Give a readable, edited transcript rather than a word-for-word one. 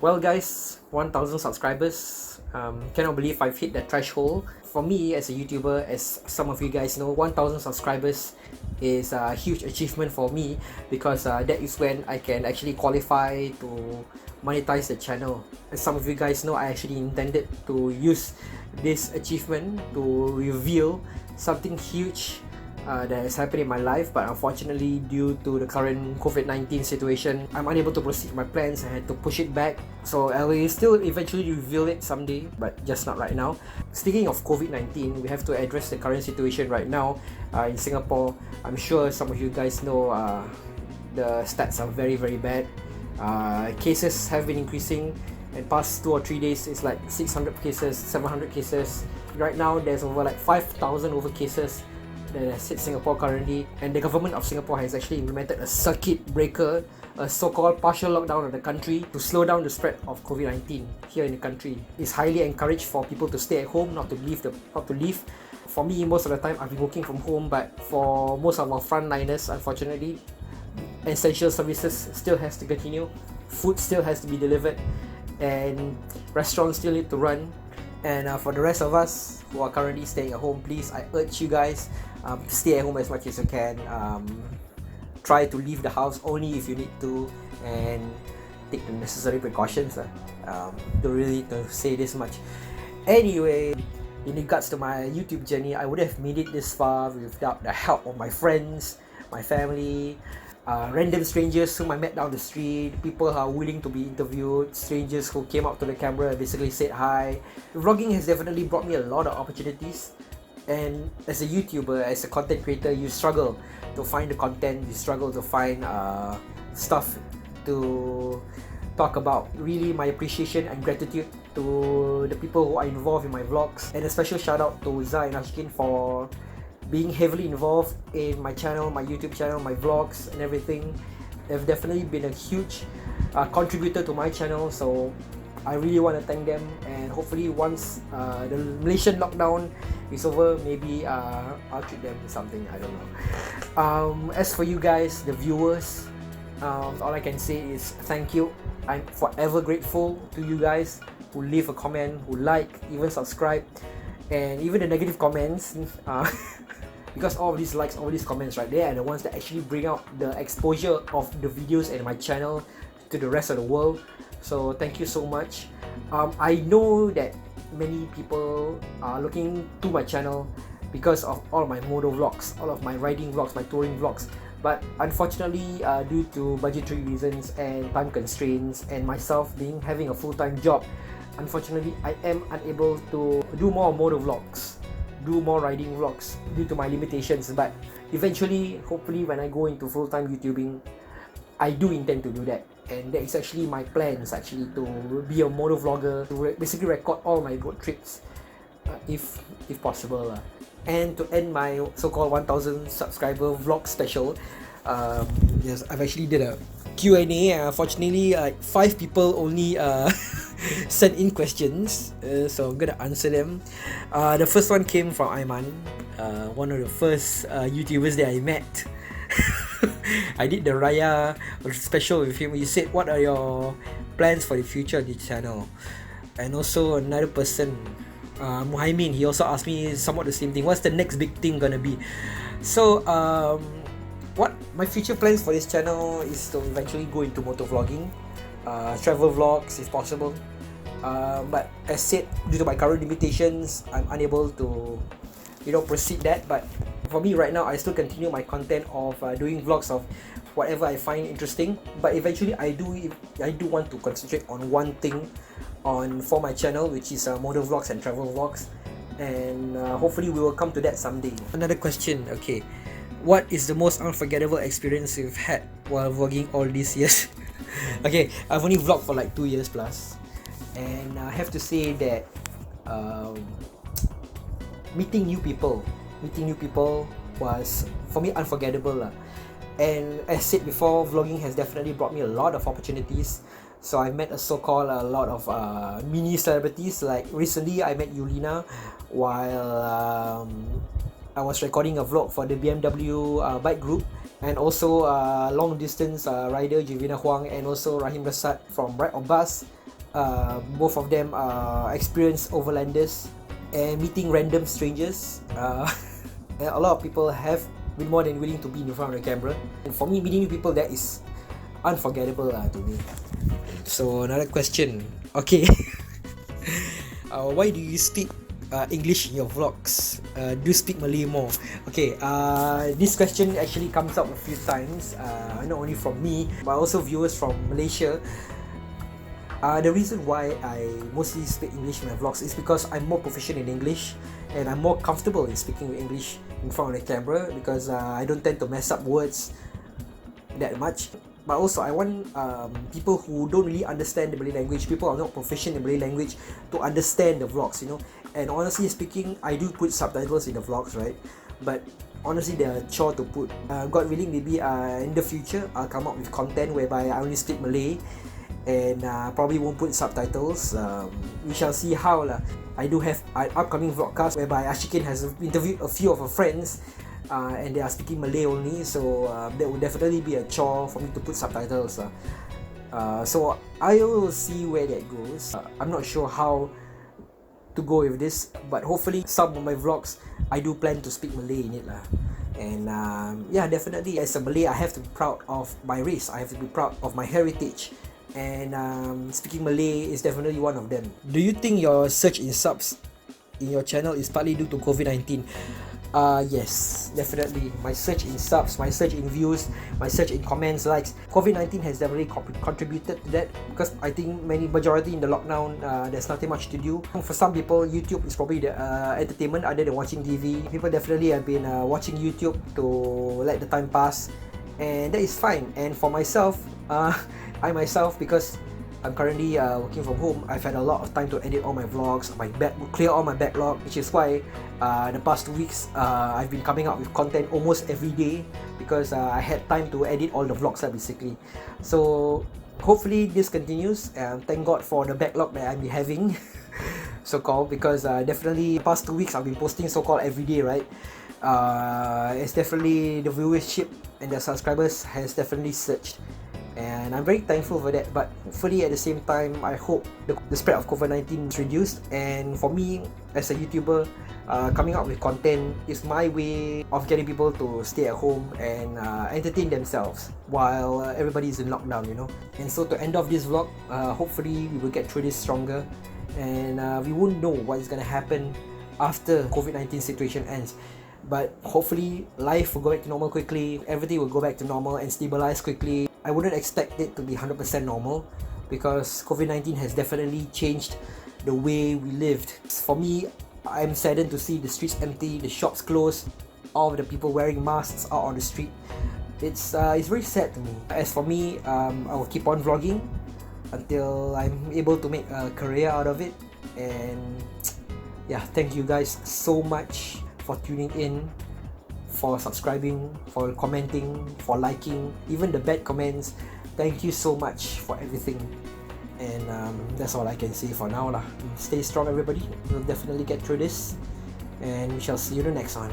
Well guys, 1000 subscribers. Cannot believe I've hit that threshold. For me as a YouTuber, as some of you guys know, 1000 subscribers is a huge achievement for me because that is when I can actually qualify to monetize the channel. As some of you guys know, I actually intended to use this achievement to reveal something huge that has happened in my life, but unfortunately due to the current COVID-19 situation, I'm unable to proceed with my plans. I had to push it back, so I will still eventually reveal it someday, but just not right now. Speaking of COVID-19, we have to address the current situation right now in Singapore. I'm sure some of you guys know the stats are very bad. Cases have been increasing, and past 2 or 3 days it's like 600 cases, 700 cases. Right now there's over like 5,000 over cases that has hit Singapore currently, and the government of Singapore has actually implemented a circuit breaker, a so-called partial lockdown of the country to slow down the spread of COVID-19 here in the country. It's highly encouraged for people to stay at home, not to leave. For me, most of the time I've been working from home, but for most of our frontliners, unfortunately, essential services still has to continue. Food still has to be delivered, and restaurants still need to run. And for the rest of us who are currently staying at home, please, I urge you guys, stay at home as much as you can. Try to leave the house only if you need to, and take the necessary precautions. Don't really need to say this much. Anyway, in regards to my YouTube journey, I would have made it this far without the help of my friends, my family, random strangers whom I met down the street, people who are willing to be interviewed, strangers who came up to the camera and basically said hi. Vlogging has definitely brought me a lot of opportunities, and as a YouTuber, as a content creator, you struggle to find the content, you struggle to find stuff to talk about. Really, my appreciation and gratitude to the people who are involved in my vlogs, and a special shout out to Zah and Ashkin for being heavily involved in my channel, my YouTube channel, my vlogs and everything. They've definitely been a huge contributor to my channel, so I really want to thank them. And hopefully once the Malaysian lockdown is over, maybe I'll treat them to something, I don't know. As for you guys, the viewers, all I can say is thank you. I'm forever grateful to you guys who leave a comment, who like, even subscribe, and even the negative comments. Because all of these likes, all these comments right there are the ones that actually bring out the exposure of the videos and my channel to the rest of the world. So thank you so much. I know that many people are looking to my channel because of all my moto vlogs, all of my riding vlogs, my touring vlogs. But unfortunately, due to budgetary reasons and time constraints, and myself having a full-time job, unfortunately I am unable to do more moto vlogs, do more riding vlogs due to my limitations. But eventually, hopefully, when I go into full-time YouTubing, I do intend to do that, and that is actually my plans, actually, to be a moto vlogger, to basically record all my road trips, if possible. And to end my so-called 1000 subscriber vlog special, yes, I've actually did a Q&A. Unfortunately, 5 people only sent in questions, so I'm gonna answer them. The first one came from Aiman, one of the first YouTubers that I met. I did the Raya special with him. He said, what are your plans for the future of the channel? And also another person, Muhaimin, he also asked me somewhat the same thing. What's the next big thing gonna be? So what my future plans for this channel is to eventually go into motor vlogging, travel vlogs if possible. But as said, due to my current limitations, I'm unable to proceed that. But for me right now, I still continue my content of doing vlogs of whatever I find interesting. But eventually I do want to concentrate on one thing for my channel, which is motor vlogs and travel vlogs, and hopefully we will come to that someday. Another question, okay, what is the most unforgettable experience you've had while vlogging all these years? Okay, I've only vlogged for like 2 years plus, and I have to say that meeting new people was for me unforgettable. And as said before, vlogging has definitely brought me a lot of opportunities. So I met a lot of mini celebrities. Like recently I met Yulina while I was recording a vlog for the BMW bike group, and also long distance rider Jivina Huang, and also Rahim Rasad from Ride on Bus, Both of them are experienced overlanders and meeting random strangers. And a lot of people have been more than willing to be in front of the camera. And for me, meeting new people, that is unforgettable to me. So another question. Okay. Why do you speak English in your vlogs? Do you speak Malay more? Okay, this question actually comes up a few times, not only from me, but also viewers from Malaysia. The reason why I mostly speak English in my vlogs is because I'm more proficient in English and I'm more comfortable in speaking English in front of the camera, because I don't tend to mess up words that much. But also I want people who don't really understand the Malay language, people who are not proficient in Malay language, to understand the vlogs, you know. And honestly speaking, I do put subtitles in the vlogs, right? But honestly, they're a chore to put. God willing, maybe in the future I'll come up with content whereby I only speak Malay and probably won't put subtitles. We shall see how lah. I do have an upcoming vlogcast whereby Ashikin has interviewed a few of her friends, and they are speaking Malay only, so that would definitely be a chore for me to put subtitles. So I will see where that goes. I'm not sure how to go with this, but hopefully some of my vlogs I do plan to speak Malay in it lah. And yeah, definitely as a Malay, I have to be proud of my race, I have to be proud of my heritage, and speaking Malay is definitely one of them. Do you think your surge in subs in your channel is partly due to COVID-19? Yes, definitely. My surge in subs, my surge in views, my surge in comments, likes, COVID-19 has definitely contributed to that, because I think majority in the lockdown, there's nothing much to do. For some people, YouTube is probably the entertainment other than watching TV. People definitely have been watching YouTube to let the time pass, and that is fine. And for myself, I myself, because I'm currently working from home, I've had a lot of time to edit all my vlogs, clear all my backlog, which is why the past 2 weeks I've been coming out with content almost every day, because I had time to edit all the vlogs basically. So hopefully this continues, and thank God for the backlog that I'm having so-called, because definitely the past 2 weeks I've been posting so-called every day, right? It's definitely the viewership and the subscribers has definitely surged, and I'm very thankful for that. But hopefully at the same time, I hope the spread of COVID-19 is reduced, and for me as a YouTuber, coming up with content is my way of getting people to stay at home and entertain themselves while everybody is in lockdown, you know. And so to end off this vlog, hopefully we will get through this stronger, and we won't know what is going to happen after COVID-19 situation ends. But hopefully life will go back to normal quickly, everything will go back to normal and stabilize quickly. I wouldn't expect it to be 100% normal, because COVID-19 has definitely changed the way we lived. For me, I'm saddened to see the streets empty, the shops closed, all of the people wearing masks out on the street. It's very sad to me. As for me, I will keep on vlogging until I'm able to make a career out of it. And yeah, thank you guys so much for tuning in, for subscribing, for commenting, for liking, even the bad comments. Thank you so much for everything. And that's all I can say for now lah. Stay strong everybody, we'll definitely get through this, and we shall see you in the next one.